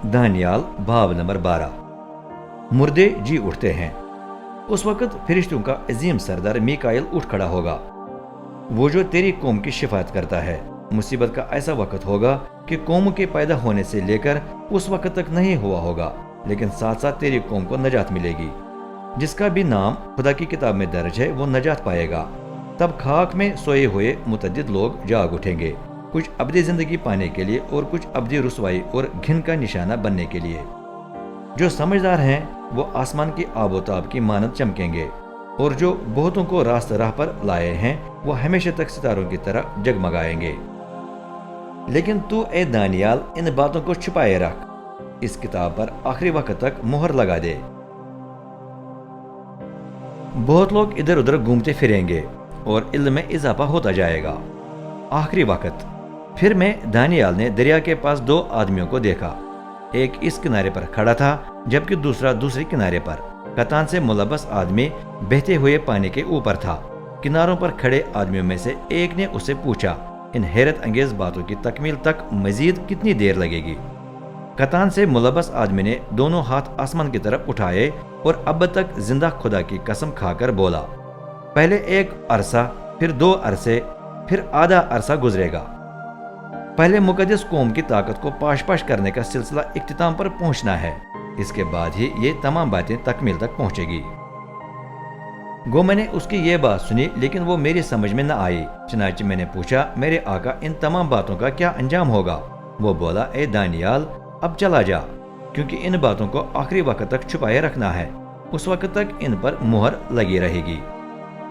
दानियाल बाब नंबर 12। मुर्दे जी उठते हैं। उस वक्त फिरिश्तों का अजीम सरदार मीकाइल उठ खड़ा होगा, वो जो तेरी कौम की शिफायत करता है। मुसीबत का ऐसा वक्त होगा कि कौम के पैदा होने से लेकर उस वक्त तक नहीं हुआ होगा, लेकिन साथ साथ तेरी कौम को नजात मिलेगी। जिसका भी नाम खुदा की किताब में दर्ज है वो नजात पाएगा। तब खाक में सोए हुए मुतअद्दिद लोग जाग उठेंगे, कुछ अब्दी जिंदगी पाने के लिए और कुछ अब्दी रुसवाई और घिन का निशाना बनने के लिए। जो समझदार हैं वो आसमान की आबोताब की मानद चमकेंगे, और जो बहुतों को रास्त राह पर लाए हैं वो हमेशा तक सितारों की तरह जगमगाएंगे। लेकिन तू ए दानियाल इन बातों को छुपाए रख, इस किताब पर आखिरी वक्त तक मोहर लगा दे। बहुत लोग इधर उधर घूमते फिरेंगे और इल्म में इजाफा होता जाएगा। आखिरी वक्त। फिर मैं दानियाल ने दरिया के पास दो आदमियों को देखा, एक इस किनारे पर खड़ा था जबकि दूसरा दूसरे किनारे पर। कतान से मुलबस आदमी बहते हुए पानी के ऊपर था। किनारों पर खड़े आदमियों में से एक ने उससे पूछा, इन हैरत अंगेज बातों की तकमील तक मजीद कितनी देर लगेगी? कतान से मुलबस आदमी ने दोनों हाथ आसमान की तरफ उठाए और अब तक जिंदा खुदा की कसम खाकर बोला, पहले एक अरसा, फिर 2 अरसे, फिर आधा अरसा गुजरेगा। पहले मुकद्दस कौम की ताकत को पाश पाश करने का सिलसिला इख्तिताम पर पहुंचना है, इसके बाद ही ये तमाम बातें तकमील तक पहुंचेगी। गो मैंने उसकी ये बात सुनी, लेकिन वो मेरी समझ में न आई। चनाचे मैंने पूछा, मेरे आका इन तमाम बातों का क्या अंजाम होगा? वो बोला, ए दानियाल अब चला जा, क्योंकि इन बातों को आखिरी वक्त तक छुपाए रखना है। उस वक्त तक इन पर मुहर लगी रहेगी।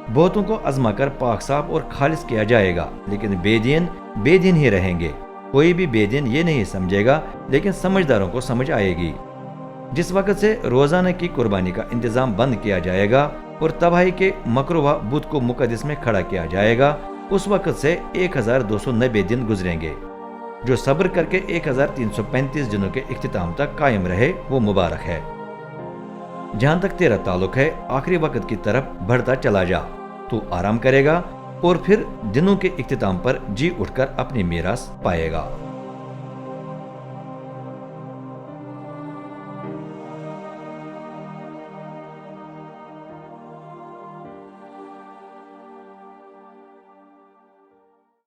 बहुतों को आजमा कर पाक साफ और खालिस किया जाएगा, लेकिन बेदीन बेदीन ही रहेंगे। कोई भी बेदीन ये नहीं समझेगा, लेकिन समझदारों को समझ आएगी। जिस वक्त से रोजाना की कुर्बानी का इंतजाम बंद किया जाएगा और तबाही के मकरूहा बुत को मुकद्दस में खड़ा किया जाएगा, उस वक्त से 1290 दिन गुजरेंगे। जो सब्र करके 1335 दिनों के इख्तिताम तक कायम रहे वो मुबारक है। जहां तक तेरा ताल्लुक है, आखिरी वक्त की तरफ बढ़ता चला जा। तू आराम करेगा और फिर दिनों के इख्तिताम पर जी उठकर अपनी मीरास पाएगा।